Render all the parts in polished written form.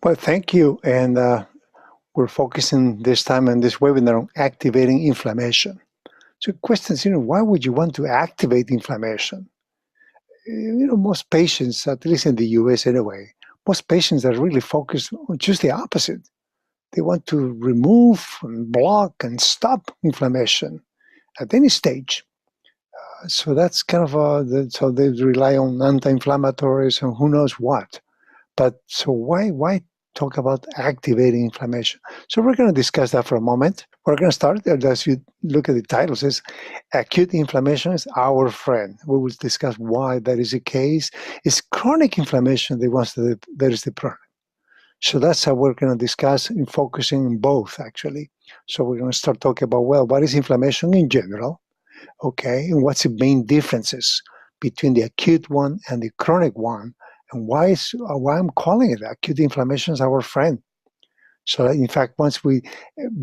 Well, thank you. And we're focusing this time on this webinar on activating inflammation. So questions, why would you want to activate inflammation? Most patients, at least in the US anyway, most patients are really focused on just the opposite. They want to remove and block and stop inflammation at any stage. So that's kind of so they rely on anti-inflammatories and who knows what. But so why talk about activating inflammation? So we're going to discuss that for a moment. We're going to start, as you look at the title, it says acute inflammation is our friend. We will discuss why that is the case. It's chronic inflammation that is the problem. So that's how we're going to discuss in focusing on both, actually. So we're going to start talking about, well, what is inflammation in general? Okay, and what's the main differences between the acute one and the chronic one? And why I'm calling it acute inflammation is our friend. So in fact, once we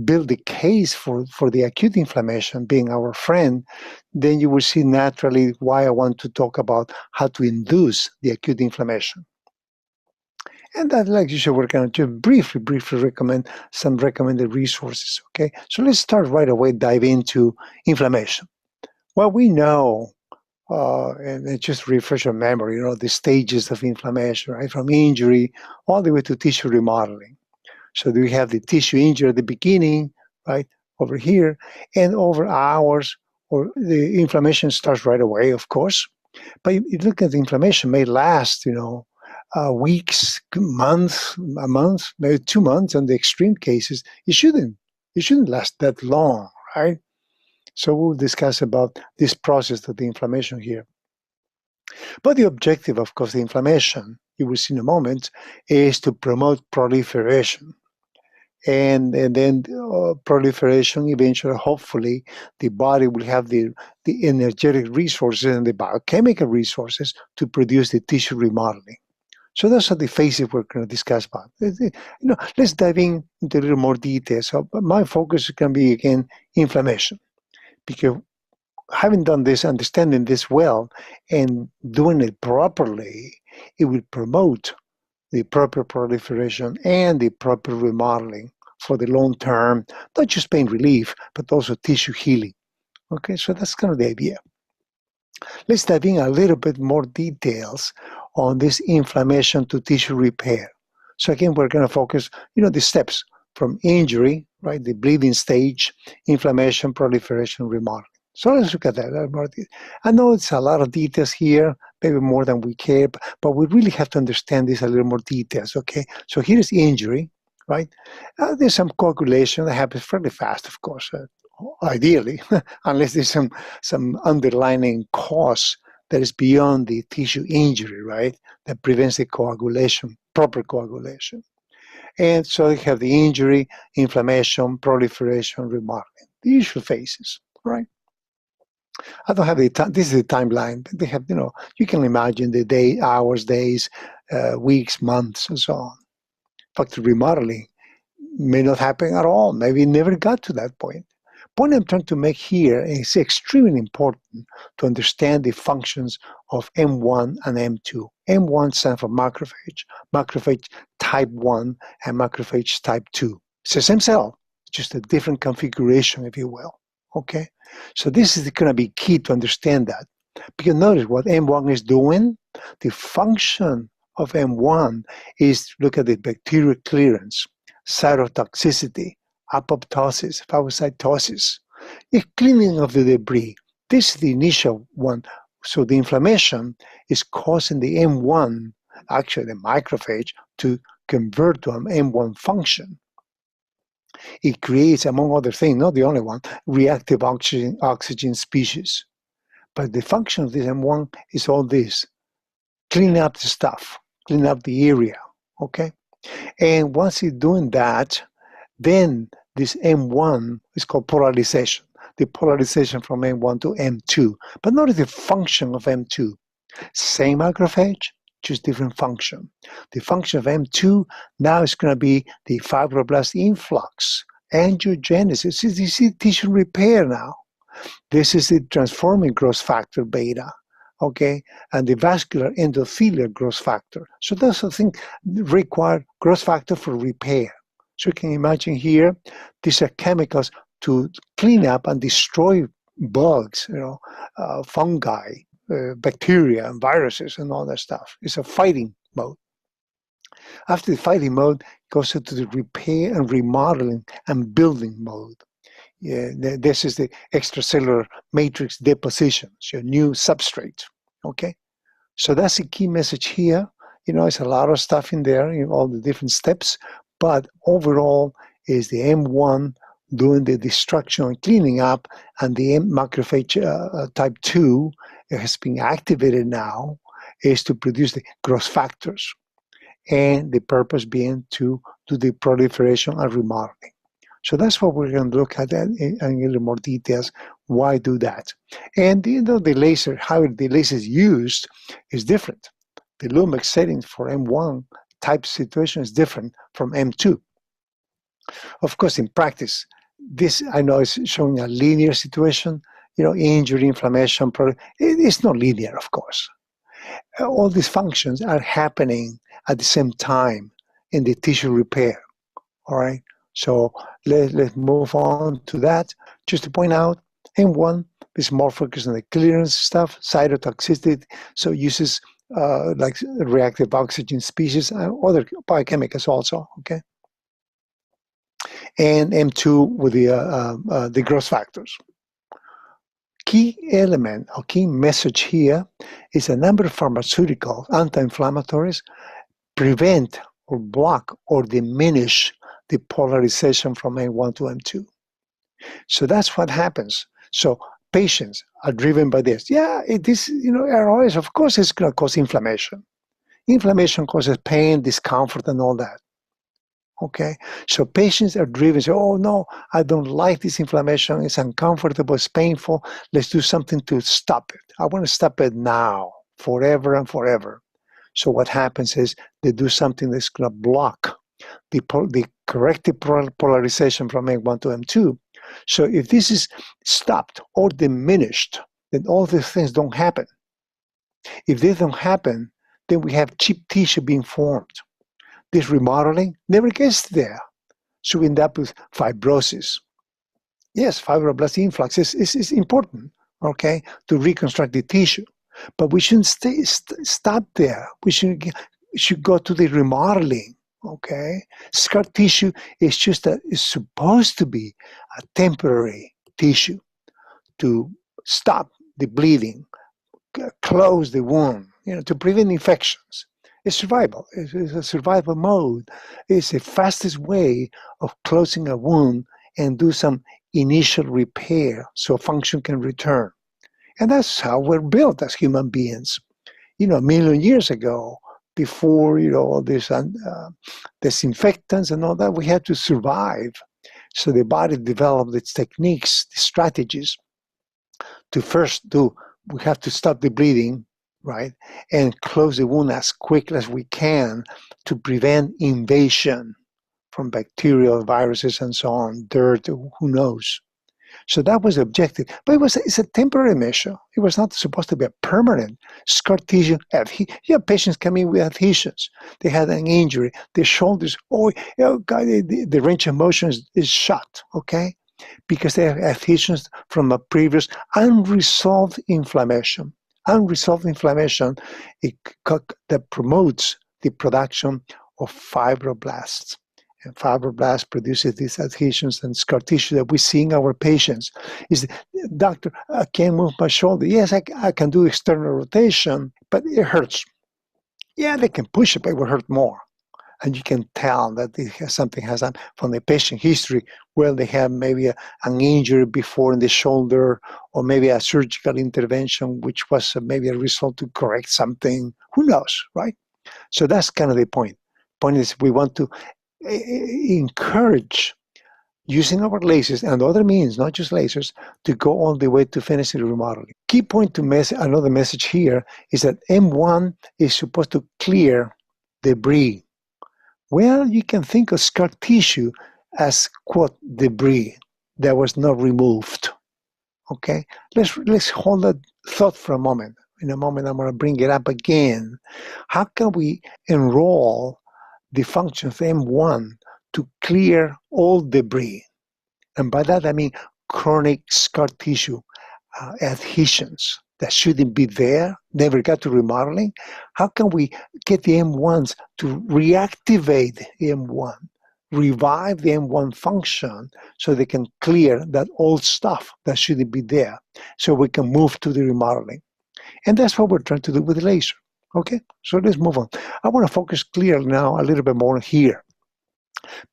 build the case for the acute inflammation being our friend, then you will see naturally why I want to talk about how to induce the acute inflammation. And that, like usual, we're going to just briefly recommend some recommended resources, okay? So let's start right away, dive into inflammation. Well, we know and it just refresh your memory, the stages of inflammation, right? From injury all the way to tissue remodeling. So we have the tissue injury at the beginning, right, over here, and over hours, or the inflammation starts right away, of course. But you look at the inflammation may last, weeks, months, a month, maybe 2 months. In the extreme cases, it shouldn't last that long, right? So we'll discuss about this process of the inflammation here. But the objective, of course, the inflammation, you will see in a moment, is to promote proliferation. And then proliferation, eventually, hopefully, the body will have the energetic resources and the biochemical resources to produce the tissue remodeling. So those are the phases we're going to discuss about. Let's dive into a little more detail. So my focus can be, again, inflammation. Because having done this, understanding this well, and doing it properly, it will promote the proper proliferation and the proper remodeling for the long term, not just pain relief, but also tissue healing. Okay, so that's kind of the idea. Let's dive in a little bit more details on this inflammation to tissue repair. So again, we're going to focus, the steps from injury, right, the bleeding stage, inflammation, proliferation, remodeling. So let's look at that. I know it's a lot of details here, maybe more than we care, but we really have to understand this a little more details, okay? So here's injury, right? There's some coagulation that happens fairly fast, of course, ideally, unless there's some underlying cause that is beyond the tissue injury, right, that prevents the coagulation, proper coagulation. And so you have the injury, inflammation, proliferation, remodeling, the usual phases, right? I don't have the time. This is the timeline. They have, you can imagine the day, hours, days, weeks, months, and so on. In fact, remodeling may not happen at all. Maybe it never got to that point. Point I'm trying to make here is extremely important to understand the functions of M1 and M2. M1 stands for macrophage type 1 and macrophage type 2. It's the same cell, just a different configuration, if you will. Okay, so this is going to be key to understand that. Because notice what M1 is doing. The function of M1 is to look at the bacterial clearance, cytotoxicity, apoptosis, phagocytosis, the cleaning of the debris. This is the initial one. So the inflammation is causing the M1, actually the macrophage, to convert to an M1 function. It creates, among other things, not the only one, reactive oxygen species. But the function of this M1 is all this: clean up the stuff, clean up the area, okay? And once it's doing that, then this M1 is called polarization, the polarization from M1 to M2. But notice the function of M2. Same macrophage, just different function. The function of M2 now is going to be the fibroblast influx, angiogenesis. You see tissue repair now. This is the transforming growth factor beta. okay, and the vascular endothelial growth factor. So those are things require growth factor for repair. So you can imagine here, these are chemicals to clean up and destroy bugs, fungi, bacteria and viruses and all that stuff. It's a fighting mode. After the fighting mode, it goes into the repair and remodeling and building mode. Yeah, this is the extracellular matrix deposition, so new substrate. Okay, so that's the key message here. It's a lot of stuff in there, all the different steps, but overall is the M1 doing the destruction and cleaning up, and the macrophage type 2 has been activated now, is to produce the growth factors, and the purpose being to do the proliferation and remodeling. So that's what we're going to look at in a little more details. Why do that? And the laser, how the laser is used is different. The Lumex setting for M1 type situation is different from M2. Of course, in practice, this I know is showing a linear situation. Injury, inflammation, it's not linear, of course. All these functions are happening at the same time in the tissue repair. All right. So let's move on to that. Just to point out, M1 is more focused on the clearance stuff, cytotoxicity, so uses like reactive oxygen species and other biochemicals also, okay? And M2 with the growth factors. Key element or key message here is a number of pharmaceuticals, anti-inflammatories, prevent or block or diminish the polarization from M1 to M2. So that's what happens. So patients are driven by this. Yeah, this, ROS, of course, it's going to cause inflammation. Inflammation causes pain, discomfort, and all that. Okay, so patients are driven, say, oh no, I don't like this inflammation, it's uncomfortable, it's painful, let's do something to stop it. I want to stop it now, forever and forever. So what happens is they do something that's going to block the corrective polarization from M1 to M2. So if this is stopped or diminished, then all these things don't happen. If they don't happen, then we have cheap tissue being formed. This remodeling never gets there. So we end up with fibrosis. Yes, fibroblast influx is important, okay, to reconstruct the tissue. But we shouldn't stop there. We should go to the remodeling, okay? Scar tissue is supposed to be a temporary tissue to stop the bleeding, close the wound, to prevent infections. It's survival. It's a survival mode. It's the fastest way of closing a wound and do some initial repair so function can return. And that's how we're built as human beings. A million years ago, before all this disinfectants and all that, we had to survive. So the body developed its techniques, the strategies to first we have to stop the bleeding, right, and close the wound as quickly as we can to prevent invasion from bacterial, viruses, and so on, dirt, who knows. So that was the objective. But it's a temporary measure. It was not supposed to be a permanent scar tissue. You have patients coming with adhesions. They had an injury. Their shoulders, the range of motion is shot, okay? Because they have adhesions from a previous unresolved inflammation. Unresolved inflammation that promotes the production of fibroblasts. And fibroblasts produces these adhesions and scar tissue that we see in our patients. Doctor, I can't move my shoulder. Yes, I can do external rotation, but it hurts. Yeah, they can push it, but it will hurt more. And you can tell that something has done from the patient history. Well, they have maybe an injury before in the shoulder, or maybe a surgical intervention, which was maybe a result to correct something. Who knows, right? So that's kind of the point. Point is we want to encourage using our lasers and other means, not just lasers, to go all the way to finishing the remodeling. Key point to another message here is that M1 is supposed to clear debris. Well, you can think of scar tissue as, quote, debris that was not removed. Okay, let's hold that thought for a moment. In a moment, I'm going to bring it up again. How can we enroll the function of M1 to clear all debris? And by that, I mean chronic scar tissue adhesions that shouldn't be there, never got to remodeling. How can we get the M1s to reactivate the M1, revive the M1 function so they can clear that old stuff that shouldn't be there so we can move to the remodeling? And that's what we're trying to do with the laser. Okay, so let's move on. I want to focus clearly now a little bit more here.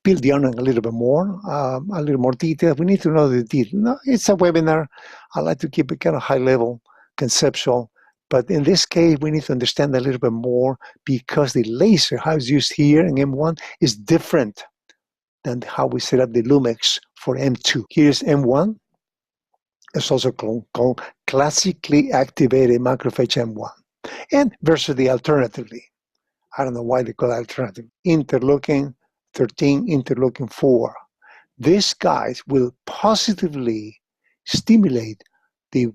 Peel the onion a little bit more, a little more detail. We need to know the detail. No, it's a webinar. I like to keep it kind of high level, conceptual. But in this case, we need to understand a little bit more because the laser, how it's used here in M1, is different than how we set up the Lumix for M2. Here's M1. It's also called classically activated macrophage M1. And versus the alternatively. I don't know why they call it alternative. Interleukin 13, interleukin 4. These guys will positively stimulate the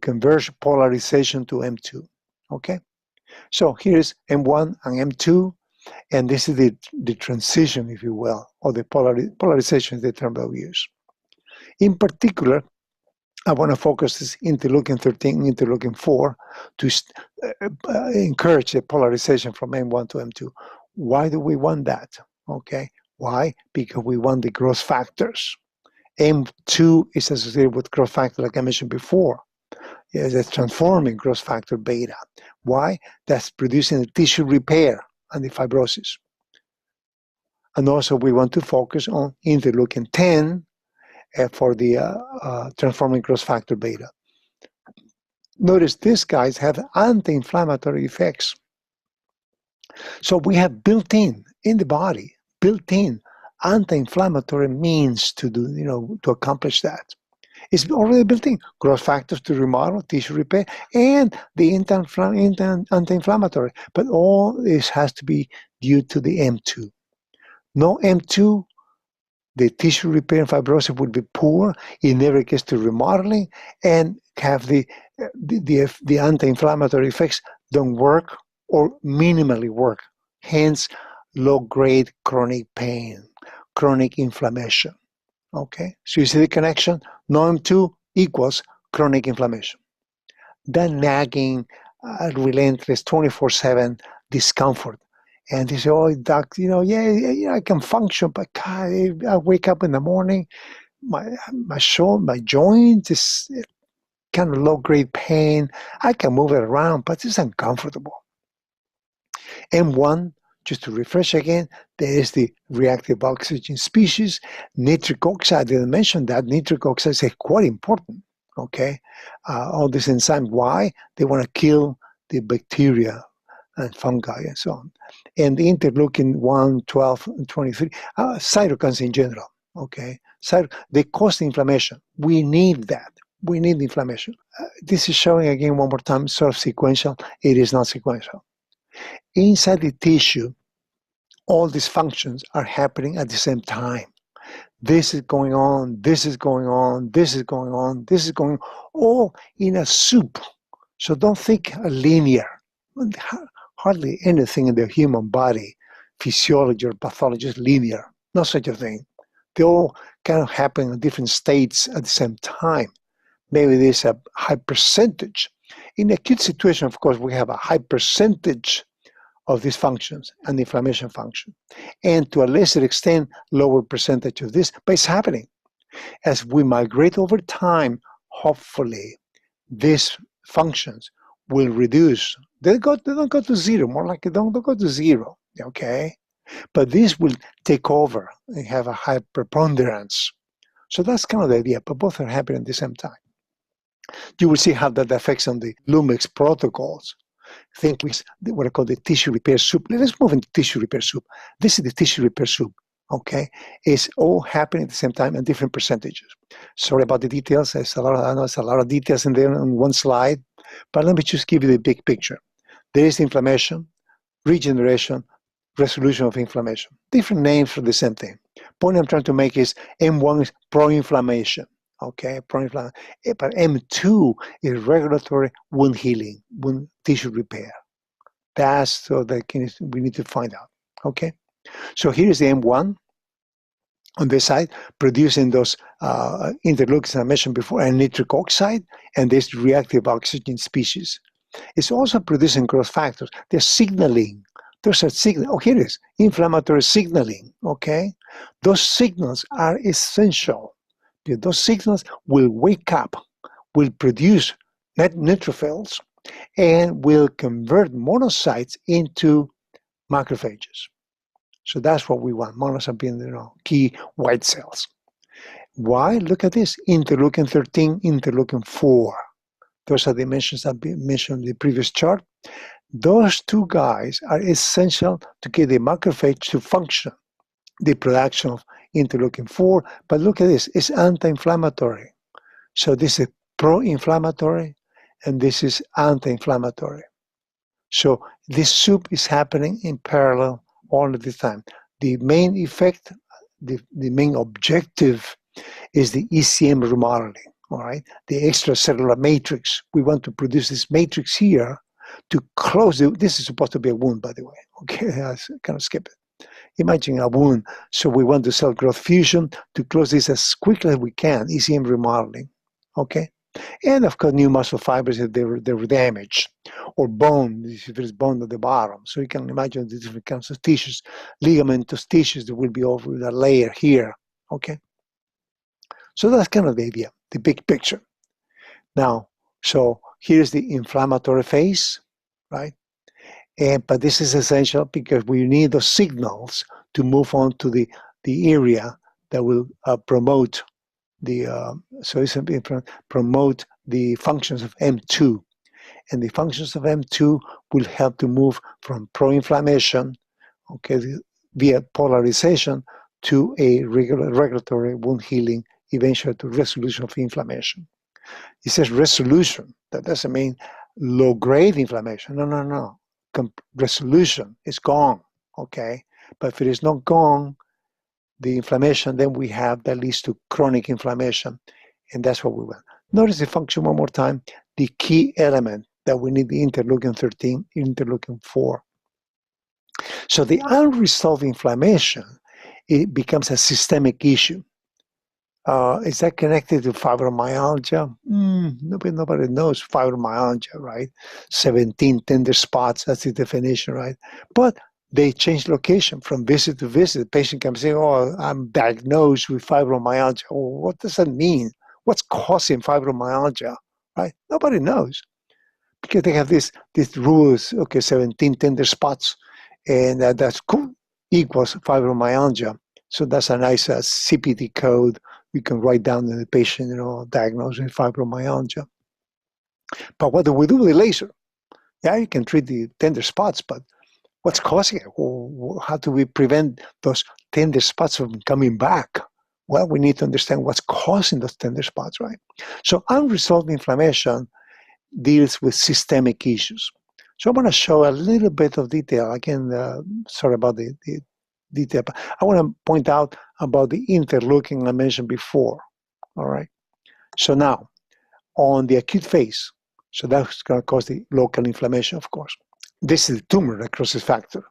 conversion polarization to M2. Okay? So here's M1 and M2, and this is the transition, if you will, or the polarization is the term that we use. In particular, I want to focus this interleukin 13, interleukin 4 to encourage the polarization from M1 to M2. Why do we want that? Okay, why? Because we want the growth factors. M2 is associated with growth factor, like I mentioned before. It's a transforming growth factor beta. Why? That's producing the tissue repair and the fibrosis. And also we want to focus on interleukin 10 for the transforming growth factor beta. Notice these guys have anti-inflammatory effects. So we have built-in the body, built-in anti-inflammatory means to do, to accomplish that. It's already built in. Growth factors to remodel, tissue repair, and the anti-inflammatory. But all this has to be due to the M2. No M2, the tissue repair and fibrosis would be poor. It never gets to remodeling, and have the anti-inflammatory effects don't work or minimally work. Hence, low-grade chronic pain, chronic inflammation. Okay, so you see the connection? No-M2 equals chronic inflammation. That nagging, relentless, 24/7 discomfort. And they say, oh, doc, yeah, I can function, but God, I wake up in the morning, my shoulder, my joint is kind of low-grade pain. I can move it around, but it's uncomfortable. M1, just to refresh again, there is the reactive oxygen species. Nitric oxide, I didn't mention that. Nitric oxide is quite important, okay? All this enzyme, why? They want to kill the bacteria and fungi and so on. And the interleukin 1, 12, and 23, cytokines in general, okay? They cause the inflammation. We need that. We need inflammation. This is showing again one more time, sort of sequential. It is not sequential. Inside the tissue, all these functions are happening at the same time. This is going on, this is going on, this is going on, this is going on, all in a soup. So don't think linear. Hardly anything in the human body, physiology or pathology, is linear. Not such a thing. They all kind of happen in different states at the same time. Maybe there's a high percentage. In acute situation, of course, we have a high percentage of these functions and the inflammation function. And to a lesser extent, lower percentage of this, but it's happening. As we migrate over time, hopefully, these functions will reduce. They don't go to zero, more like they don't go to zero, okay? But this will take over and have a high preponderance. So that's kind of the idea, but both are happening at the same time. You will see how that affects on the Lumix protocols. Think what I call the tissue repair soup. Let's move into tissue repair soup. This is the tissue repair soup, okay? It's all happening at the same time and different percentages. Sorry about the details. I know it's a lot of details in there on one slide, but let me just give you the big picture. There is inflammation, regeneration, resolution of inflammation. Different names for the same thing. Point I'm trying to make is M1 is pro-inflammation, okay, pro-inflammatory. But M2 is regulatory wound healing, wound tissue repair. That's so that we need to find out, okay? So here's the M1 on this side, producing those interleukins I mentioned before, and nitric oxide, and this reactive oxygen species. It's also producing growth factors. They're signaling. Those are signal. Oh, here it is. Inflammatory signaling. Okay, those signals are essential. Those signals will wake up, will produce neutrophils, and will convert monocytes into macrophages. So that's what we want. Monocytes being, key white cells. Why? Look at this. Interleukin 13, interleukin 4. Those are dimensions that I mentioned in the previous chart. Those two guys are essential to get the macrophage to function, the production of interleukin 4. But look at this, it's anti-inflammatory. So this is pro-inflammatory, and this is anti-inflammatory. So this soup is happening in parallel all of the time. The main effect, the main objective is the ECM remodeling. All right, the extracellular matrix. We want to produce this matrix here to close this is supposed to be a wound, by the way. Okay, I kind of skip it. Imagine a wound. So we want the cell growth fusion to close this as quickly as we can, ECM remodeling. Okay, and of course, new muscle fibers if they were damaged, or bone if there's bone at the bottom. So you can imagine the different kinds of tissues, ligamentous tissues that will be over the layer here. Okay, so that's kind of the idea. The big picture. Now, so here's the inflammatory phase, right? But this is essential because we need those signals to move on to the area that will promote the promote the functions of M2, and the functions of M2 will help to move from pro-inflammation, okay, via polarization to a regulatory wound healing, eventually to resolution of inflammation. It says resolution. That doesn't mean low-grade inflammation. No. Resolution is gone, okay? But if it is not gone, the inflammation then we have that leads to chronic inflammation, and that's what we want. Notice the function one more time. The key element that we need, the interleukin 13, interleukin 4. So the unresolved inflammation, it becomes a systemic issue. Is that connected to fibromyalgia? Nobody knows fibromyalgia, right? 17 tender spots, that's the definition, right? But they change location from visit to visit. The patient comes saying, oh, I'm diagnosed with fibromyalgia. Oh, what does that mean? What's causing fibromyalgia, right? Nobody knows. Because they have these rules, okay, 17 tender spots, and that's cool, equals fibromyalgia. So that's a nice CPT code we can write down to the patient, diagnosed with fibromyalgia. But what do we do with the laser? Yeah, you can treat the tender spots, but what's causing it? How do we prevent those tender spots from coming back? Well, we need to understand what's causing those tender spots, right? So unresolved inflammation deals with systemic issues. So I'm going to show a little bit of detail. Again, sorry about the detail, but I want to point out about the interleukin I mentioned before. All right. So now, on the acute phase, so that's going to cause the local inflammation, of course. This is the tumor necrosis factor,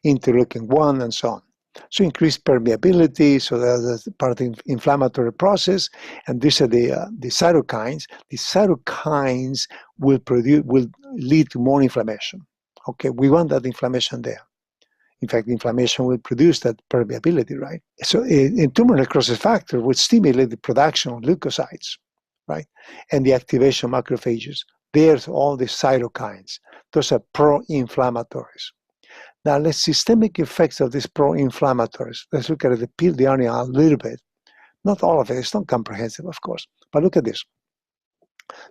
interleukin 1, and so on. So increased permeability, so that's part of the inflammatory process. And these are the cytokines. The cytokines will lead to more inflammation. Okay, we want that inflammation there. In fact, inflammation will produce that permeability, right? So a tumor necrosis factor would stimulate the production of leukocytes, right? And the activation of macrophages. There's all the cytokines. Those are pro-inflammatories. Now, let's systemic effects of these pro-inflammatories. Let's look at the onion a little bit. Not all of it. It's not comprehensive, of course. But look at this.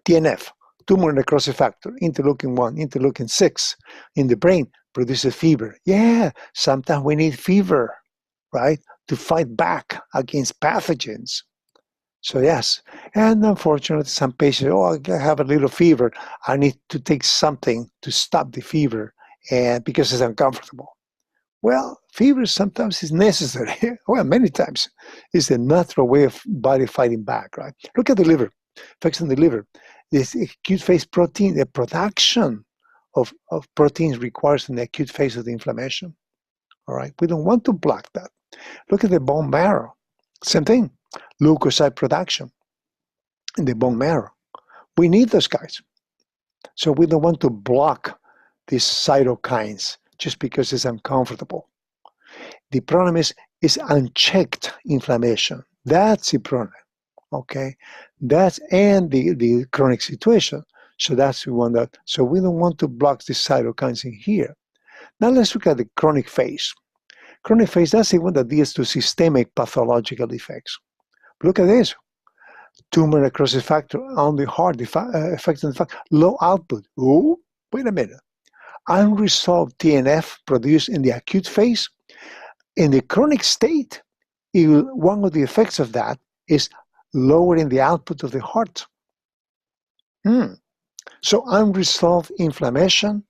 TNF, tumor necrosis factor, interleukin 1, interleukin 6 in the brain produces fever. Yeah, sometimes we need fever, right, to fight back against pathogens. So yes, and unfortunately, some patients, I have a little fever. I need to take something to stop the fever, and because it's uncomfortable. Well, fever sometimes is necessary. Well, many times. It's a natural way of body fighting back, right? Look at the liver. Effects on the liver. This acute phase protein, the production of proteins requires an acute phase of the inflammation. All right. We don't want to block that. Look at the bone marrow. Same thing. Leukocyte production in the bone marrow. We need those guys. So we don't want to block these cytokines just because it's uncomfortable. The problem is unchecked inflammation. That's the problem. Okay, that's and the chronic situation. So that's the one that. So we don't want to block the cytokines in here. Now let's look at the chronic phase. Chronic phase, that's the one that deals to systemic pathological effects. Look at this. Tumor necrosis factor on the heart, the effect on the heart, low output. Oh, wait a minute. Unresolved TNF produced in the acute phase. In the chronic state, one of the effects of that is lowering the output of the heart. So unresolved inflammation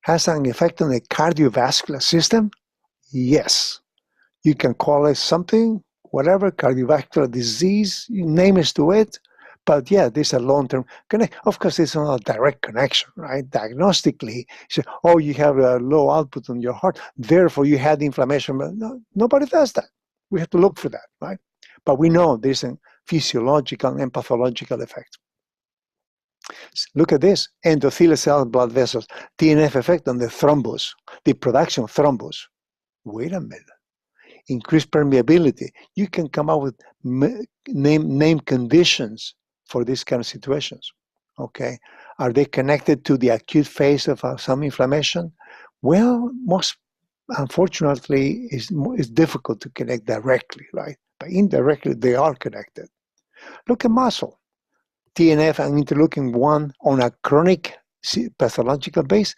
has an effect on the cardiovascular system? Yes. You can call it something, whatever, cardiovascular disease, you name it to it. But yeah, this is a long-term connection. Of course, it's not a direct connection, right? Diagnostically, you say, oh, you have a low output on your heart, therefore you had inflammation. But no, nobody does that. We have to look for that, right? But we know there's a physiological and pathological effect. Look at this, endothelial cell blood vessels, TNF effect on the thrombus, the production of thrombus. Wait a minute. Increased permeability. You can come up with name conditions for these kind of situations. Okay, are they connected to the acute phase of some inflammation? Well, most unfortunately, it's difficult to connect directly, right? But indirectly, they are connected. Look at muscle. TNF and interleukin-1 on a chronic pathological base.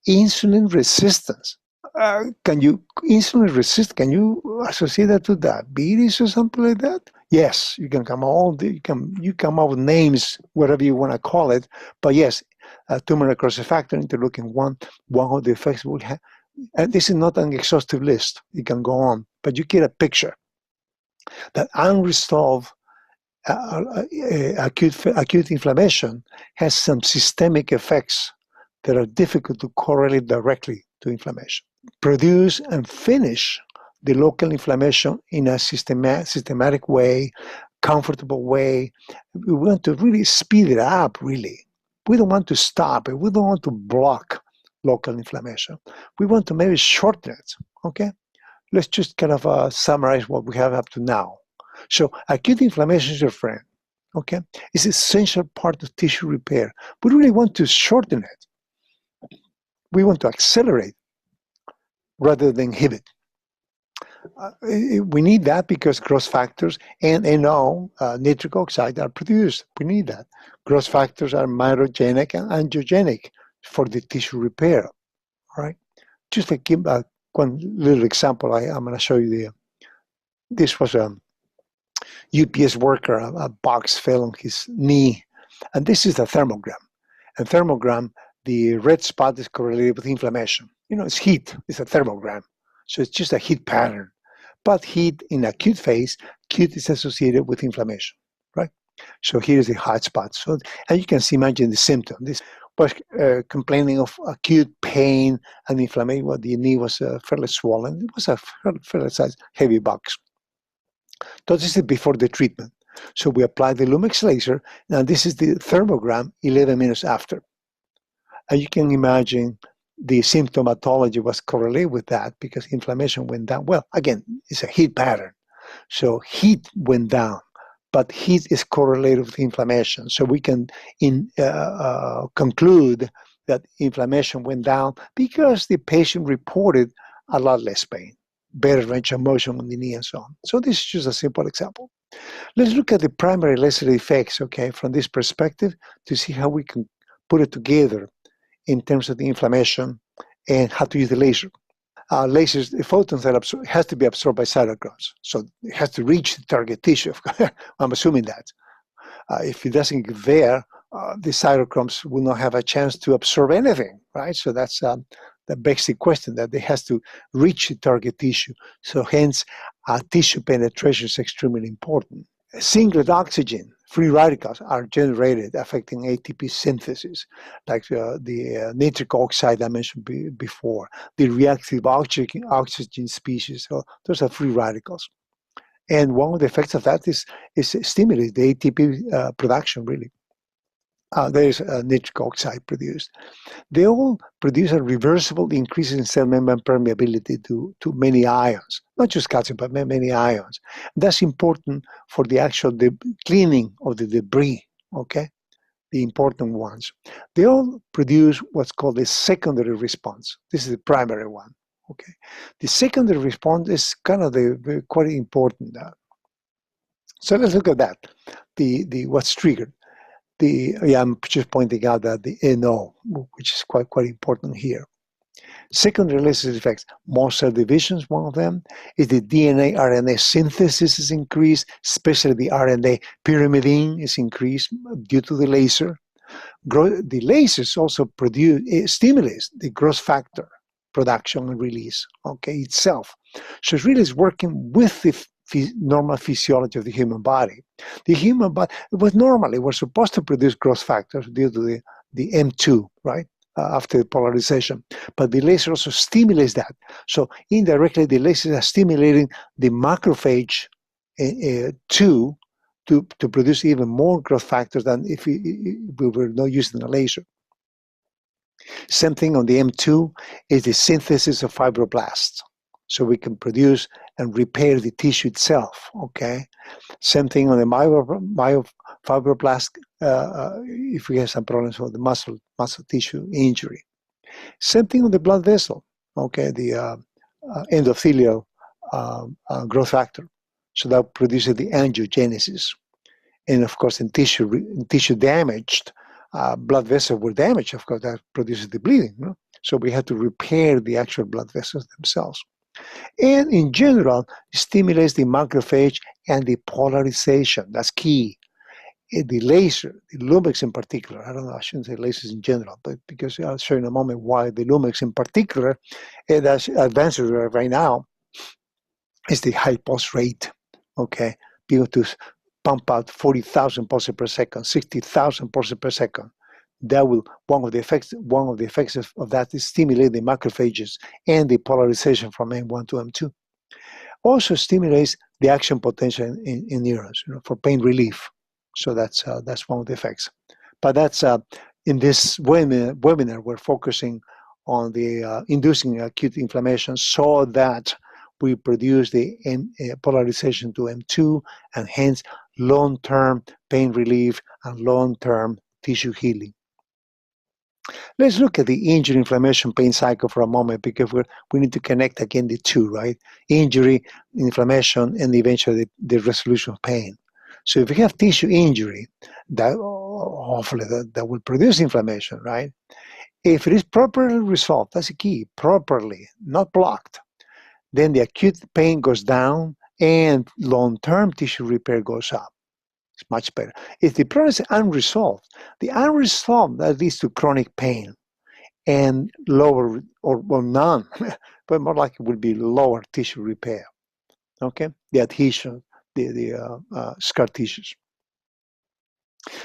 Insulin resistance. Can you associate that to diabetes or something like that? Yes, you can come you come up with names, whatever you want to call it. But yes, tumor necrosis factor, interleukin-1, one of the effects will have. And this is not an exhaustive list. You can go on, but you get a picture that unresolved acute inflammation has some systemic effects that are difficult to correlate directly to inflammation. Produce and finish the local inflammation in a systematic way, comfortable way. We want to really speed it up, really. We don't want to stop it. We don't want to block local inflammation. We want to maybe shorten it, okay? Let's just kind of summarize what we have up to now. So acute inflammation is your friend, okay? It's an essential part of tissue repair. We really want to shorten it. We want to accelerate rather than inhibit. We need that because growth factors and NO, nitric oxide, are produced. We need that. Growth factors are myelogenous and angiogenic for the tissue repair, all right? Just to give one little example, I'm going to show you this was a UPS worker, a box fell on his knee, and this is a thermogram. And thermogram, the red spot is correlated with inflammation. You know, it's heat, it's a thermogram. So it's just a heat pattern. But heat in acute phase, acute is associated with inflammation, right? So here's the hot spot. So, and you can see, imagine the symptom. This was complaining of acute pain and inflammation. Well, the knee was fairly swollen. It was a fairly sized, heavy box. So this is before the treatment. So we apply the Lumix laser. Now this is the thermogram 11 minutes after. And you can imagine the symptomatology was correlated with that because inflammation went down. Well, again, it's a heat pattern. So heat went down, but heat is correlated with inflammation. So we can conclude that inflammation went down because the patient reported a lot less pain, better range of motion on the knee and so on. So this is just a simple example. Let's look at the primary laser effects, okay, from this perspective to see how we can put it together in terms of the inflammation and how to use the laser. Lasers, the photons that has to be absorbed by cytochrome. So it has to reach the target tissue. I'm assuming that. If it doesn't get there, the cytochromes will not have a chance to absorb anything, right? So that's that begs the question that it has to reach the target tissue. So hence, tissue penetration is extremely important. Singlet oxygen, free radicals are generated affecting ATP synthesis, like the nitric oxide I mentioned before, the reactive oxygen species. So those are free radicals. And one of the effects of that is stimulate the ATP production, really. There's nitric oxide produced. They all produce a reversible increase in cell membrane permeability to many ions, not just calcium, but many ions. That's important for the actual cleaning of the debris, okay? The important ones. They all produce what's called a secondary response. This is the primary one, okay? The secondary response is kind of the quite important. So let's look at that, the what's triggered. I'm just pointing out that the NO, which is quite important here. Secondary release effects, more cell division is one of them. Is the DNA RNA synthesis is increased, especially the RNA pyrimidine is increased due to the laser. The lasers also stimulates the growth factor production and release, okay, itself. So it really is working with the normal physiology of the human body. The human body, normally we're supposed to produce growth factors due to the M2, right, after the polarization. But the laser also stimulates that. So indirectly, the lasers are stimulating the macrophage to produce even more growth factors than if we were not using a laser. Same thing on the M2 is the synthesis of fibroblasts. So we can produce and repair the tissue itself, okay? Same thing on the myofibroblast if we have some problems with the muscle tissue injury. Same thing on the blood vessel, okay? The endothelial growth factor. So that produces the angiogenesis. And of course, in tissue damaged, blood vessels were damaged, of course, that produces the bleeding. No? So we have to repair the actual blood vessels themselves. And in general, it stimulates the macrophage and the polarization. That's key. The laser, the Lumix in particular, I don't know, I shouldn't say lasers in general, but because I'll show you in a moment why the Lumix in particular, that's advances right now, is the high pulse rate, okay? People to pump out 40,000 pulses per second, 60,000 pulses per second. That will, one of the effects of that is stimulate the macrophages and the polarization from M1 to M2. Also stimulates the action potential in neurons, for pain relief. So that's one of the effects. But that's in this webinar we're focusing on the inducing acute inflammation so that we produce the polarization to M2 and hence long-term pain relief and long-term tissue healing. Let's look at the injury, inflammation, pain cycle for a moment because we need to connect again the two, right? Injury, inflammation, and eventually the resolution of pain. So if we have tissue injury, that hopefully that will produce inflammation, right? If it is properly resolved, that's the key, properly, not blocked, then the acute pain goes down and long-term tissue repair goes up. It's much better. If the problem is unresolved, that leads to chronic pain and lower or none, but more likely will be lower tissue repair. Okay, the adhesion, the scar tissues.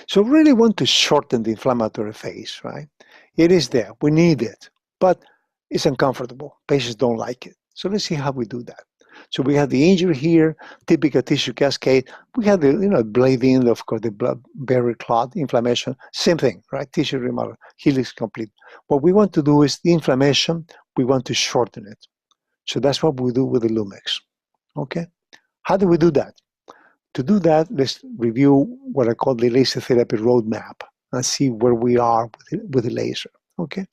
So really want to shorten the inflammatory phase, right? It is there, we need it, but it's uncomfortable. Patients don't like it. So let's see how we do that. So we have the injury here, typical tissue cascade. We have the bleeding, of course, the blood barrier clot, inflammation, same thing, right? Tissue remodel, healing is complete. What we want to do is the inflammation, we want to shorten it. So that's what we do with the Lumix, okay? How do we do that? To do that, let's review what I call the laser therapy roadmap and see where we are with the laser, okay?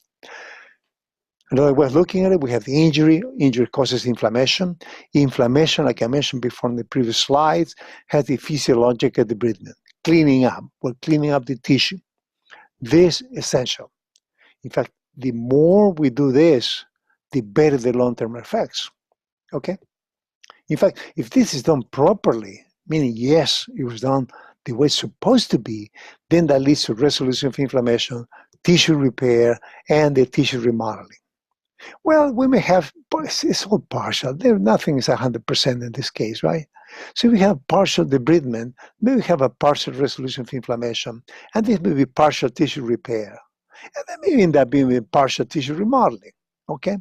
Another way of looking at it, we have the injury. Injury causes inflammation. Inflammation, like I mentioned before in the previous slides, has the physiological debridement, cleaning up. We're cleaning up the tissue. This is essential. In fact, the more we do this, the better the long-term effects, okay? In fact, if this is done properly, meaning yes, it was done the way it's supposed to be, then that leads to resolution of inflammation, tissue repair, and the tissue remodeling. Well, we may have, but it's all partial. Nothing is 100% in this case, right? So we have partial debridement, maybe we have a partial resolution of inflammation, and this may be partial tissue repair. And that may end up being a partial tissue remodeling, okay?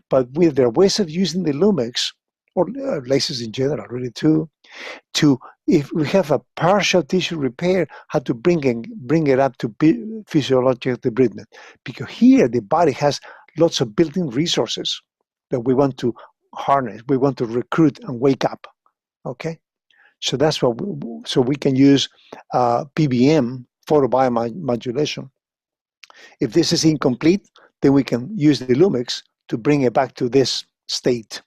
But with their ways of using the Lumix, or lasers in general, really, to if we have a partial tissue repair, how to bring it up to physiological debridement. Because here the body has lots of built-in resources that we want to harness, we want to recruit and wake up, okay? So that's what so we can use PBM, photobiomodulation. If this is incomplete, then we can use the Lumix to bring it back to this state.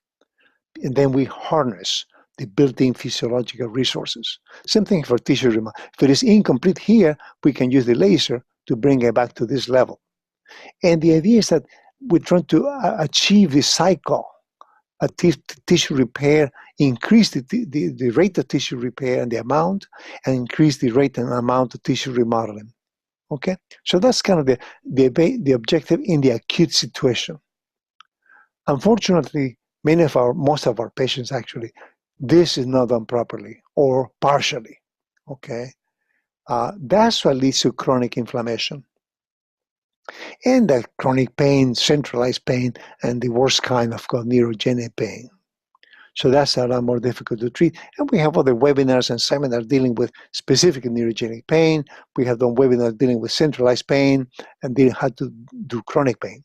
And then we harness the built-in physiological resources. Same thing for tissue remodeling. If it is incomplete here, we can use the laser to bring it back to this level. And the idea is that we're trying to achieve this cycle, a tissue repair, increase the rate of tissue repair and the amount, and increase the rate and amount of tissue remodeling. Okay, so that's kind of the objective in the acute situation. Unfortunately, most of our patients actually, this is not done properly or partially. Okay, that's what leads to chronic inflammation and that chronic pain, centralized pain, and the worst kind of neurogenic pain. So that's a lot more difficult to treat. And we have other webinars and seminars dealing with specific neurogenic pain. We have done webinars dealing with centralized pain and dealing how to do chronic pain.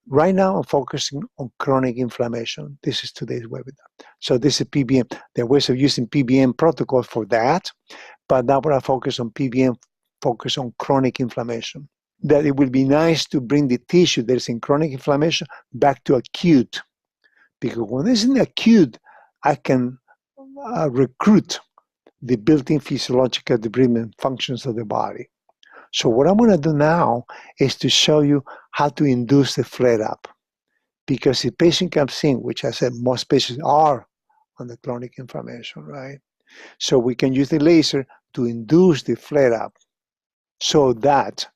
Right now, I'm focusing on chronic inflammation. This is today's webinar. So this is PBM. There are ways of using PBM protocols for that, but now we're going to focus on PBM, focus on chronic inflammation. That it will be nice to bring the tissue that is in chronic inflammation back to acute. Because when it's in acute, I can recruit the built-in physiological debridement functions of the body. So what I'm going to do now is to show you how to induce the flare-up. Because if patient comes in, which I said most patients are on the chronic inflammation, right? So we can use the laser to induce the flare-up so that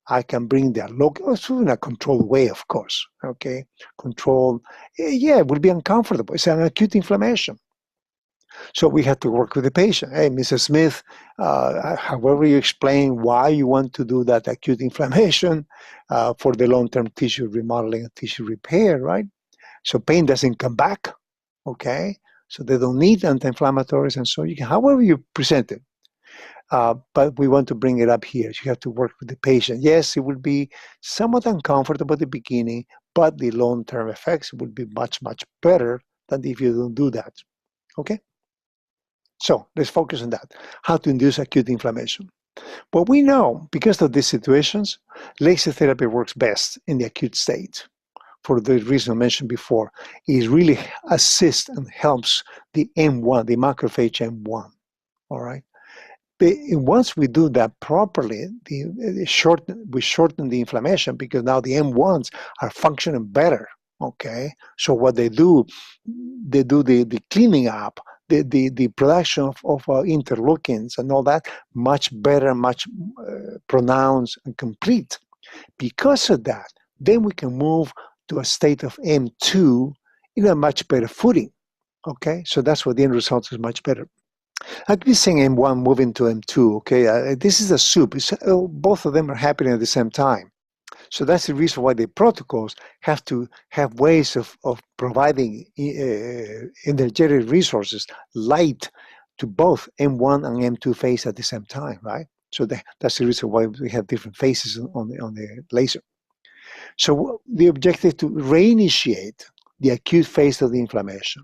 I can bring the local, also in a controlled way, of course, okay? Controlled, yeah, it will be uncomfortable. It's an acute inflammation. So we have to work with the patient. Hey, Mrs. Smith, however you explain why you want to do that acute inflammation for the long-term tissue remodeling and tissue repair, right? So pain doesn't come back, okay? So they don't need anti-inflammatories, and so you can, however you present it. But we want to bring it up here. You have to work with the patient. Yes, it will be somewhat uncomfortable at the beginning, but the long-term effects will be much, much better than if you don't do that, okay? So let's focus on that, how to induce acute inflammation. Well, we know, because of these situations, laser therapy works best in the acute state. For the reason I mentioned before, it really assists and helps the M1, the macrophage M1, all right? Once we do that properly, we shorten the inflammation because now the M1s are functioning better, okay? So what they do the cleaning up, the production of interleukins and all that much better, much pronounced and complete. Because of that, then we can move to a state of M2 in a much better footing, okay? So that's what the end result is much better. I'd be saying M1 moving to M2, okay? This is a soup. Both of them are happening at the same time. So that's the reason why the protocols have to have ways of providing energetic resources, light, to both M1 and M2 phase at the same time, right? So that's the reason why we have different phases on the laser. So the objective is to reinitiate the acute phase of the inflammation.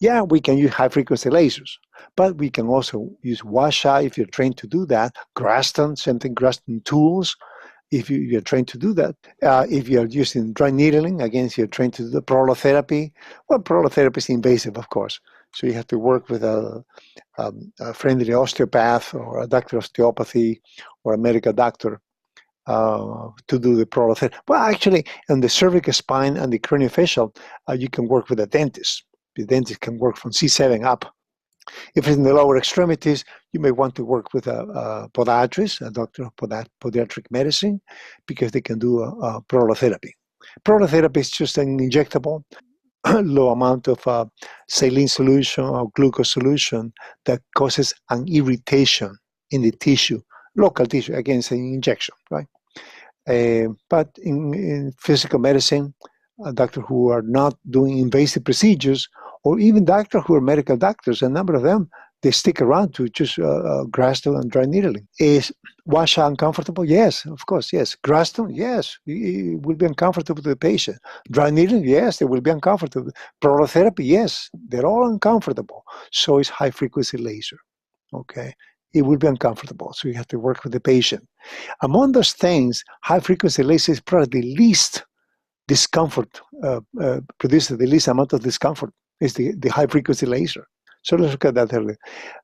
Yeah, we can use high-frequency lasers, but we can also use washout if you're trained to do that. Graston, same thing, Graston tools, if you're trained to do that. If you're using dry needling, again, if you're trained to do the prolotherapy, well, prolotherapy is invasive, of course. So you have to work with a friendly osteopath or a doctor of osteopathy or a medical doctor to do the prolotherapy. Well, actually, on the cervical spine and the craniofacial, you can work with a dentist. The dentist can work from C7 up. If it's in the lower extremities, you may want to work with a podiatrist, a doctor of podiatric medicine, because they can do a prolotherapy. Prolotherapy is just an injectable, low amount of saline solution or glucose solution that causes an irritation in the tissue, local tissue. Again, it's an injection, right? But in physical medicine, doctors who are not doing invasive procedures, or even doctors who are medical doctors, a number of them, they stick around to just Graston and dry needling. Is wash uncomfortable? Yes, of course, yes. Graston? Yes, it will be uncomfortable to the patient. Dry needling? Yes, it will be uncomfortable. Prolotherapy? Yes, they're all uncomfortable. So is high-frequency laser, okay? It will be uncomfortable, so you have to work with the patient. Among those things, high-frequency laser is probably the least discomfort, produces the least amount of discomfort, is the high-frequency laser. So let's look at that earlier.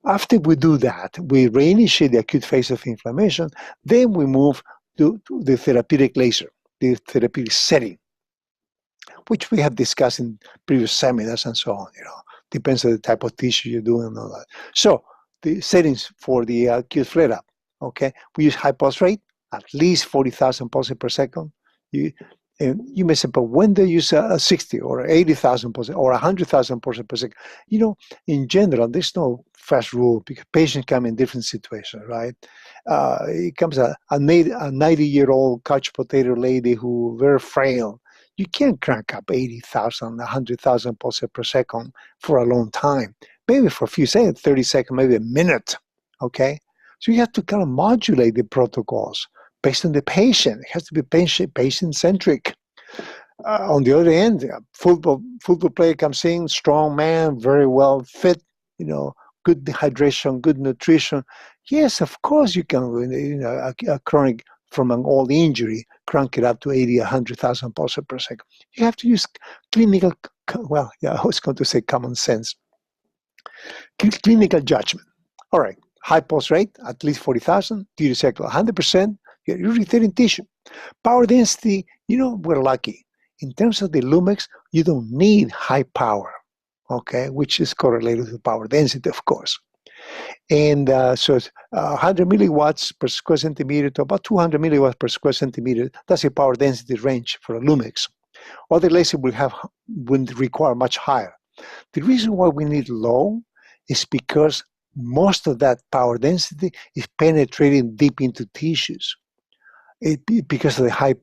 After we do that, we reinitiate the acute phase of inflammation, then we move to the therapeutic laser, the therapeutic setting, which we have discussed in previous seminars and so on. Depends on the type of tissue you're doing and all that. So the settings for the acute flare-up, okay? We use high pulse rate, at least 40,000 pulses per second. You may say, but when they use 60 or 80,000 pulses or 100,000 pulses per second, in general, there's no fast rule because patients come in different situations, right? It comes a 90-year-old couch potato lady who very frail. You can't crank up 80,000, 100,000 pulses per second for a long time. Maybe for a few seconds, 30 seconds, maybe a minute, okay? So you have to kind of modulate the protocols based on the patient. It has to be patient-centric. On the other end, football player comes in, strong man, very well fit, good hydration, good nutrition. Yes, of course you can, a chronic from an old injury, crank it up to 80, 100,000 pulses per second. You have to use clinical, I was going to say common sense. Clinical judgment. All right, high pulse rate, at least 40,000, duty cycle 100%, you're irritating tissue. Power density, we're lucky. In terms of the Lumix, you don't need high power, okay, which is correlated with power density, of course. And so it's 100 milliwatts per square centimeter to about 200 milliwatts per square centimeter. That's the power density range for a Lumix. Other lasers will require much higher. The reason why we need low is because most of that power density is penetrating deep into tissues. Because of the high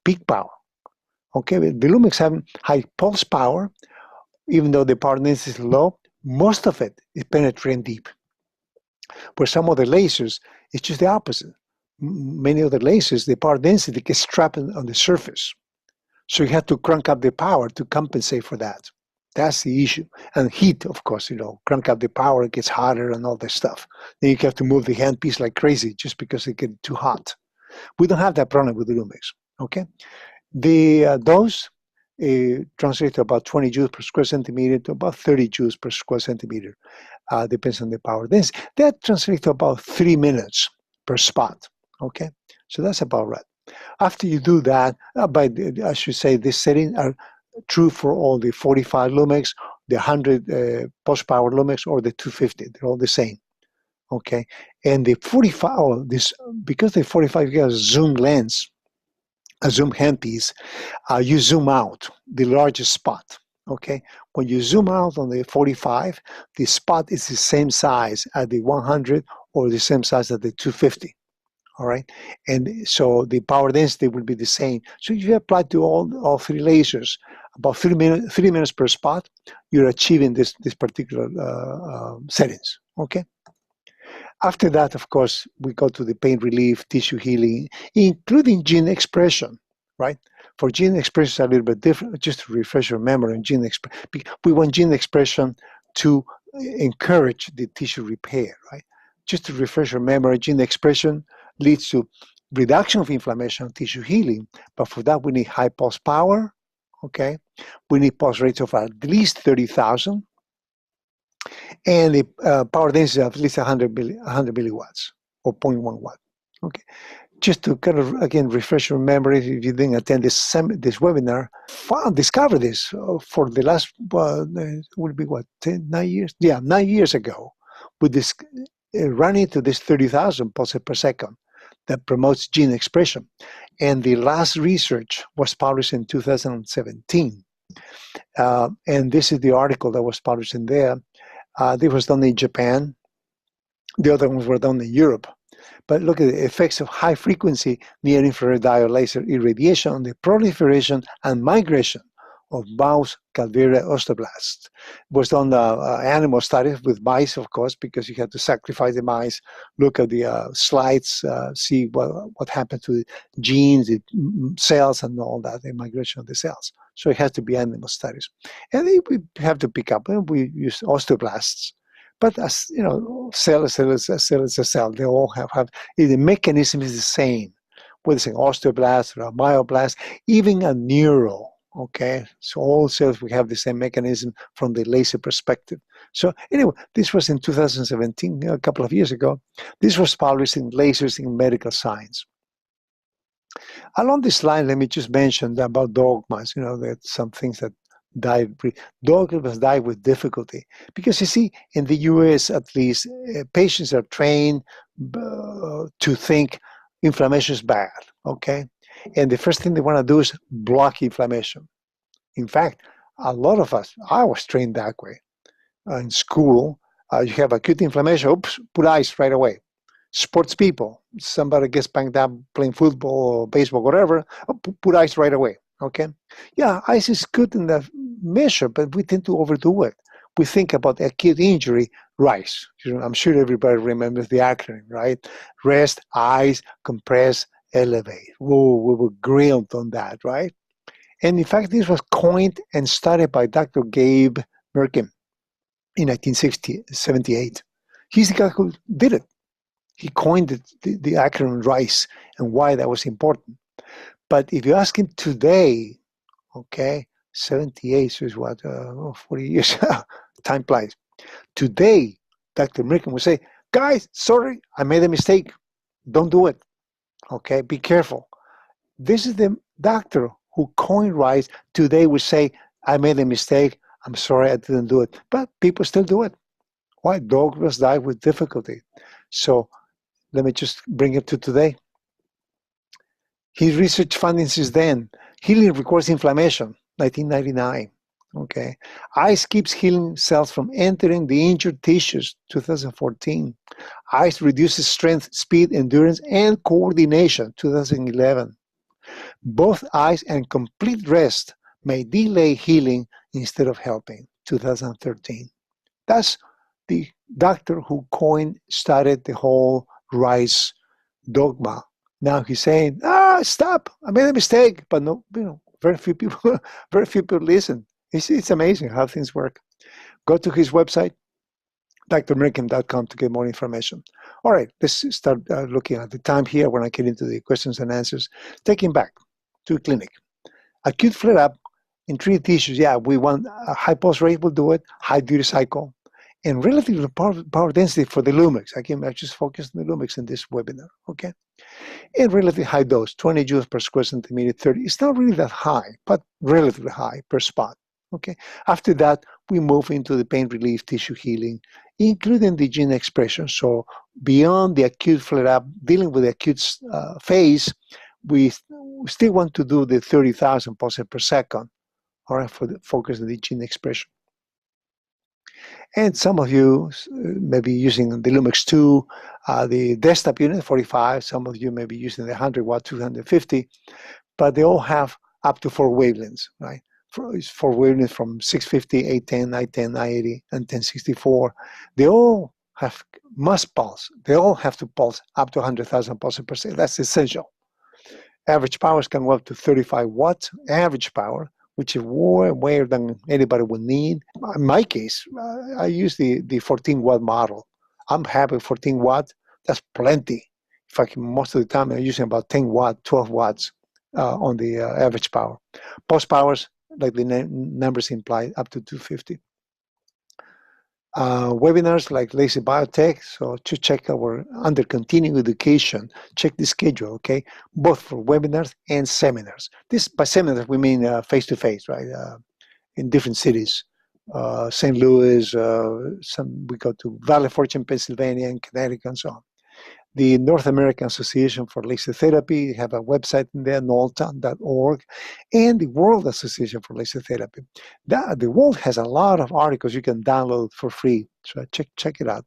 peak power. Okay, the Lumix have high pulse power, even though the power density is low, most of it is penetrating deep. Where some other lasers, it's just the opposite. Many other lasers, the power density gets trapped on the surface. So you have to crank up the power to compensate for that. That's the issue. And heat, of course, crank up the power, it gets hotter and all this stuff. Then you have to move the handpiece like crazy just because it gets too hot. We don't have that problem with the Lumix, okay? The dose translates to about 20 joules per square centimeter to about 30 joules per square centimeter. Depends on the power density. That translates to about 3 minutes per spot, okay? So that's about right. After you do that, I should say this setting are true for all the 45 Lumix, the 100 pulse power Lumix, or the 250. They're all the same. Okay, and the 45, because the 45 you have a zoom lens, a zoom handpiece, you zoom out the largest spot. Okay, when you zoom out on the 45, the spot is the same size as the 100 or the same size as the 250. All right, and so the power density will be the same. So if you apply to all three lasers, about 3 minutes per spot, you're achieving this particular settings. Okay. After that, of course, we go to the pain relief, tissue healing, including gene expression, right? For gene expression, it's a little bit different. Just to refresh your memory on gene expression, we want gene expression to encourage the tissue repair, right? Just to refresh your memory, gene expression leads to reduction of inflammation and tissue healing, but for that we need high pulse power, okay? We need pulse rates of at least 30,000, and the power density of at least 100 milliwatts or 0.1 watt. Okay, just to kind of again refresh your memory, if you didn't attend this webinar, discovered this for the last will be what 9 years? Yeah, 9 years ago, with this running to this 30,000 pulses per second that promotes gene expression. And the last research was published in 2017. And this is the article that was published in there. This was done in Japan. The other ones were done in Europe. But look at the effects of high-frequency near-infrared diode laser irradiation on the proliferation and migration of mouse caldera osteoblasts. It was done animal studies with mice, of course, because you had to sacrifice the mice, look at the slides, see what happened to the genes, the cells, and all that, the migration of the cells. So it has to be animal studies. And we have to pick up, we use osteoblasts. But as you know, cell is a cell. They all have the mechanism is the same. Whether it's an osteoblast or a myoblast, even a neural. Okay, so all cells we have the same mechanism from the laser perspective. So anyway, this was in 2017, a couple of years ago. This was published in Lasers in Medical Science. Along this line, let me just mention about dogmas. You know, that some things that dogmas die with difficulty because you see, in the U.S. at least, patients are trained to think inflammation is bad. Okay, and the first thing they want to do is block inflammation. In fact, a lot of us, I was trained that way. In school, you have acute inflammation, oops, put ice right away. Sports people, somebody gets banged up playing football or baseball, whatever, put ice right away. Okay, yeah, ice is good in the measure, but we tend to overdo it. We think about acute injury, RICE. I'm sure everybody remembers the acronym, right? Rest, ice, compress, elevate. Whoa, we were grilled on that, right? And in fact, this was coined and started by Dr. Gabe Merkin in 1978. He's the guy who did it. He coined the acronym RICE and why that was important. But if you ask him today, okay, 78 so is what, 40 years, time flies. Today, Dr. Merkin would say, guys, sorry, I made a mistake. Don't do it. Okay, be careful. This is the doctor who coined RICE. Today would say, I made a mistake. I'm sorry I didn't do it. But people still do it. Why? Dogmas die with difficulty. So let me just bring it to today. His research findings is then, healing records inflammation, 1999. Okay. Ice keeps healing cells from entering the injured tissues, 2014. Ice reduces strength, speed, endurance, and coordination, 2011. Both ice and complete rest may delay healing instead of helping, 2013. That's the doctor who started the whole RICE dogma. Now he's saying, stop, I made a mistake. But no, very few people listen. It's amazing how things work. Go to his website, drmerkin.com, to get more information. All right, let's start looking at the time here when I get into the questions and answers. Taking back to clinic. Acute flare-up in treated tissues, yeah, we want a high pulse rate, we'll do it, high duty cycle, and relative power density for the Lumix. Again, I just focused on the Lumix in this webinar, okay? And relatively high dose, 20 joules per square centimeter, 30. It's not really that high, but relatively high per spot, okay? After that, we move into the pain relief, tissue healing, including the gene expression. So beyond the acute flare-up, dealing with the acute phase, we still want to do the 30,000 pulses per second, all right, for the focus on the gene expression. And some of you may be using the Lumix 2, the desktop unit, 45. Some of you may be using the 100 watt, 250, but they all have up to 4 wavelengths, right? 4 wavelengths from 650, 810, 910, 980, and 1064. They all must pulse. They all have to pulse up to 100,000 pulses per second. That's essential. Average powers can go up to 35 watts, average power, which is way more than anybody would need. In my case, I use the 14 watt model. I'm happy with 14 watts. That's plenty. In fact, most of the time I'm using about 10 watts, 12 watts on the average power. Pulse powers, like the numbers imply, up to 250. Webinars like Lazy Biotech, so to check our under continuing education, check the schedule, okay? Both for webinars and seminars. This, by seminars, we mean face-to-face, right? In different cities. St. Louis, we go to Valley Forge in Pennsylvania and Connecticut and so on. The North American Association for Laser Therapy have a website in there, nolta.org, and the World Association for Laser Therapy. The World has a lot of articles you can download for free, so check it out.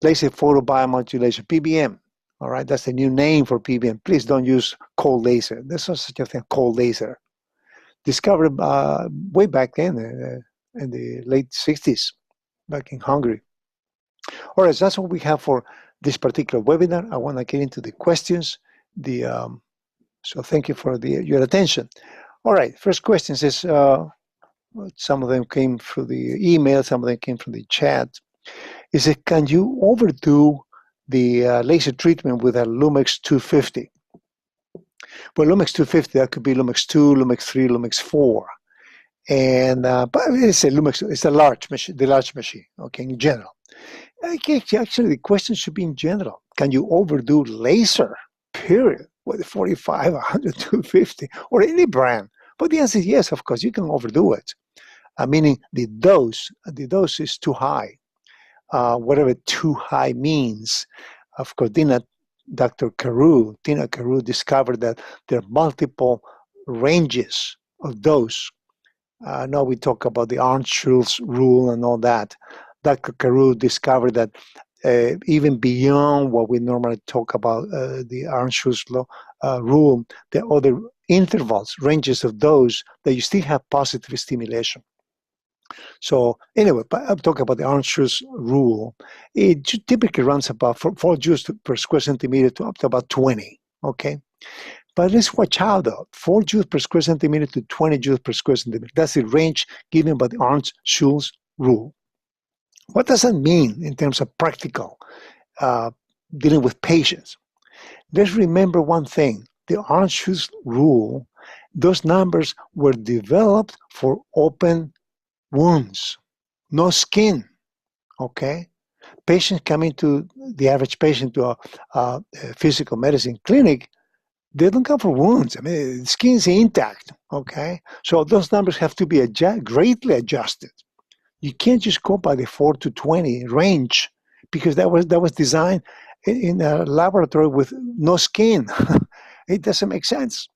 Laser photobiomodulation, PBM. All right, that's the new name for PBM. Please don't use cold laser. There's no such a thing, cold laser. Discovered way back then, in the late 60s, back in Hungary. All right, so that's what we have for this particular webinar. I want to get into the questions. So thank you for your attention. All right, first question is, some of them came through the email, some of them came from the chat. Is it, can you overdo the laser treatment with a Lumix 250? Well, Lumix 250, that could be Lumix 2, Lumix 3, Lumix 4. And, but it's a Lumix, it's a large machine, the large machine, okay, in general. Actually, the question should be in general. Can you overdo laser, period, with 45, 100, 250, or any brand? But the answer is yes, of course, you can overdo it. Meaning the dose is too high. Whatever too high means. Of course, Tina Carew discovered that there are multiple ranges of dose. Now we talk about the Arndt-Schulz rule and all that. Dr. Carew discovered that even beyond what we normally talk about, the Arndt-Schulz rule, there are other intervals, ranges of dose that you still have positive stimulation. So anyway, I'm talking about the Arndt-Schulz rule. It typically runs about 4 joules per square centimeter to up to about 20, okay? But let's watch out though, 4 joules per square centimeter to 20 joules per square centimeter. That's the range given by the Arndt-Schulz rule. What does that mean in terms of practical dealing with patients? Let's remember one thing, the Arndt-Schulz rule, those numbers were developed for open wounds, no skin, okay? Patients coming to, the average patient to a physical medicine clinic, they don't come for wounds. I mean, the skin is intact, okay? So those numbers have to be greatly adjusted. You can't just go by the 4 to 20 range because that was designed in a laboratory with no skin. It doesn't make sense.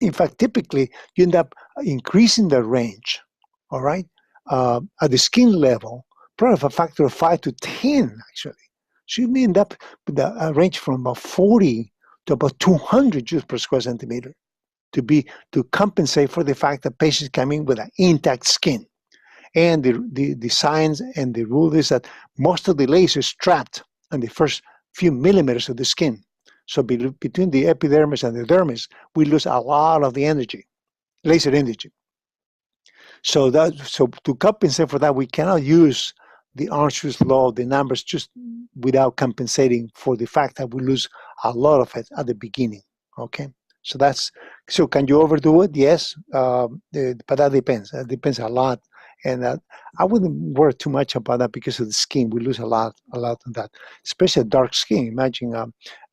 In fact, typically, you end up increasing the range, all right, at the skin level, probably a factor of 5 to 10, actually. So you may end up with a range from about 40 to about 200 joules per square centimeter to compensate for the fact that patients come in with an intact skin. And the science and the rule is that most of the laser is trapped in the first few millimeters of the skin. So between the epidermis and the dermis, we lose a lot of the energy, laser energy. So to compensate for that, we cannot use the Arndt-Schulz law, the numbers, just without compensating for the fact that we lose a lot of it at the beginning. Okay, so can you overdo it? Yes, but that depends. It depends a lot. And I wouldn't worry too much about that because of the skin. We lose a lot on that, especially dark skin. Imagine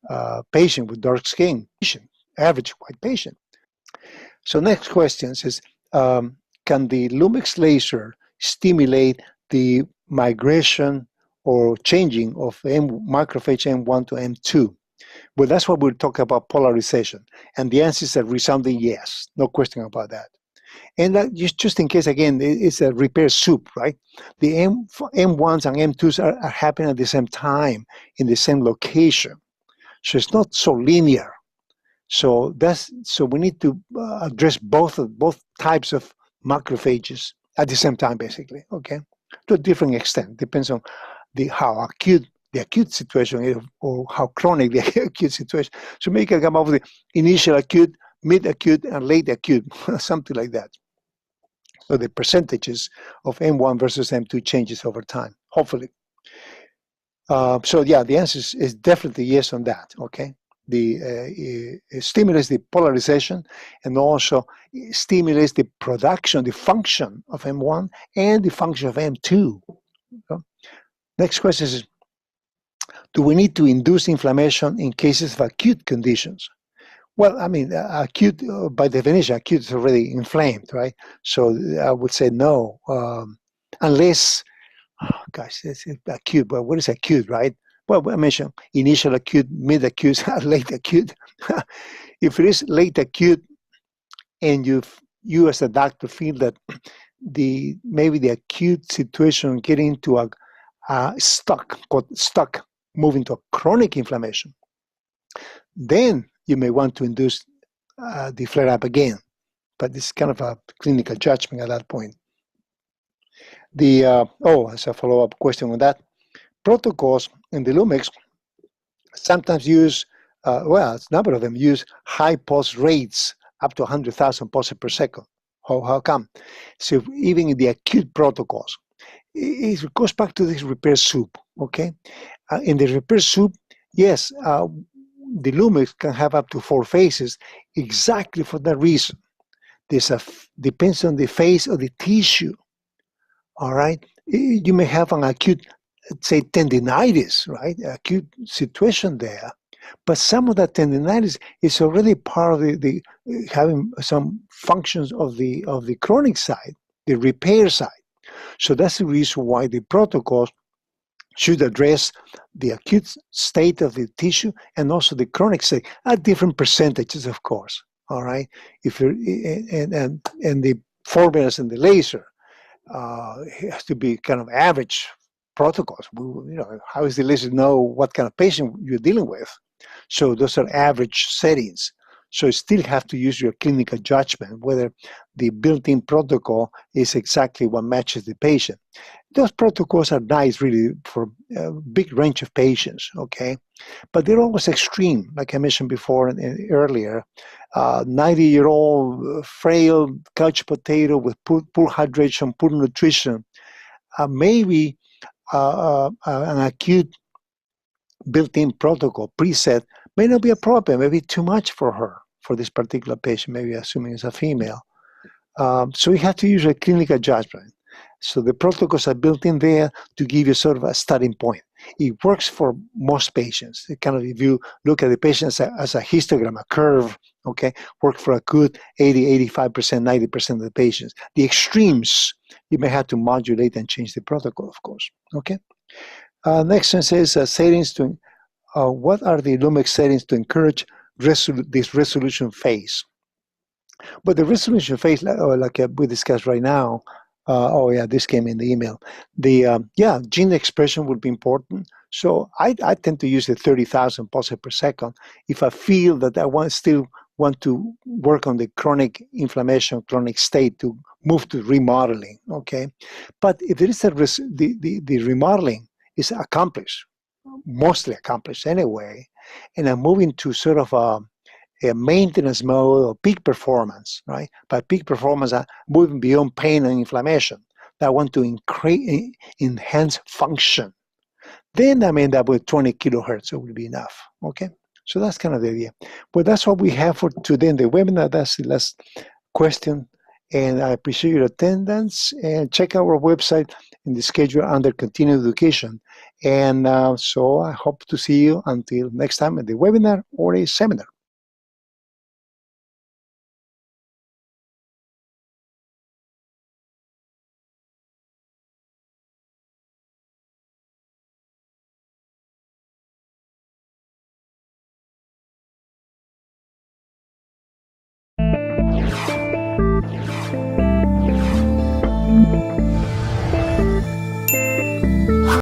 a patient with dark skin, average white patient. So next question says, can the Lumix laser stimulate the migration or changing of macrophage M1 to M2? Well, that's what we're talking about, polarization. And the answer is a resounding yes, no question about that. And that just in case, again, it's a repair soup, right? The M1s and M2s are happening at the same time in the same location. So it's not so linear. So we need to address both types of macrophages at the same time, basically, okay? To a different extent, depends on how acute the acute situation is or how chronic the acute situation. So maybe you can come up with the initial acute, mid-acute, and late acute, something like that. So the percentages of M1 versus M2 changes over time, hopefully. So yeah, the answer is definitely yes on that, okay? It stimulates the polarization and also stimulates the production, the function of M1 and the function of M2. Okay? Next question is, do we need to induce inflammation in cases of acute conditions? Well, I mean, acute, by definition, acute is already inflamed, right? So I would say no, unless, oh gosh, it's acute, but what is acute, right? Well, I mentioned initial acute, mid-acute, late acute. If it is late acute and you as a doctor feel that maybe the acute situation getting to a stuck, moving to a chronic inflammation, then you may want to induce the flare-up again. But it's kind of a clinical judgment at that point. As a follow-up question on that, protocols in the Lumix sometimes use, a number of them use high pulse rates up to 100,000 pulses per second. How come? So even in the acute protocols, it goes back to this repair soup, okay? In the repair soup, yes, the Lumix can have up to 4 phases exactly for that reason. Depends on the phase of the tissue, all right? You may have an acute, say, tendinitis, right? Acute situation there. But some of that tendinitis is already part of the having some functions of the chronic side, the repair side. So that's the reason why the protocols should address the acute state of the tissue and also the chronic state at different percentages, of course. All right. If you're and the formulas and the laser it has to be kind of average protocols. How does the laser know what kind of patient you're dealing with? So those are average settings. So you still have to use your clinical judgment whether the built-in protocol is exactly what matches the patient. Those protocols are nice, really, for a big range of patients, okay? But they're always extreme, like I mentioned before and earlier. 90-year-old, frail couch potato with poor hydration, poor nutrition, maybe an acute built-in protocol preset may not be appropriate, maybe too much for her, for this particular patient, maybe assuming it's a female. So you have to use a clinical judgment. So the protocols are built in there to give you sort of a starting point. It works for most patients. It kind of, if you look at the patient as a histogram, a curve, okay, work for a good 80, 85%, 90% of the patients. The extremes, you may have to modulate and change the protocol, of course, okay? Next one says settings to, what are the Lumix settings to encourage this resolution phase? But the resolution phase, like we discussed right now, this came in the email. Gene expression would be important. So I tend to use the 30,000 pulses per second if I feel that I still want to work on the chronic inflammation, chronic state to move to remodeling, okay? But if there is the remodeling is accomplished, mostly accomplished anyway, and I'm moving to sort of a maintenance mode or peak performance, right? By peak performance, I'm moving beyond pain and inflammation. I want to enhance function. Then I may end up with 20 kilohertz, it will be enough, okay? So that's kind of the idea. But that's what we have for today in the webinar. That's the last question. And I appreciate your attendance. And check our website in the schedule under continuing education. And so I hope to see you until next time at the webinar or a seminar.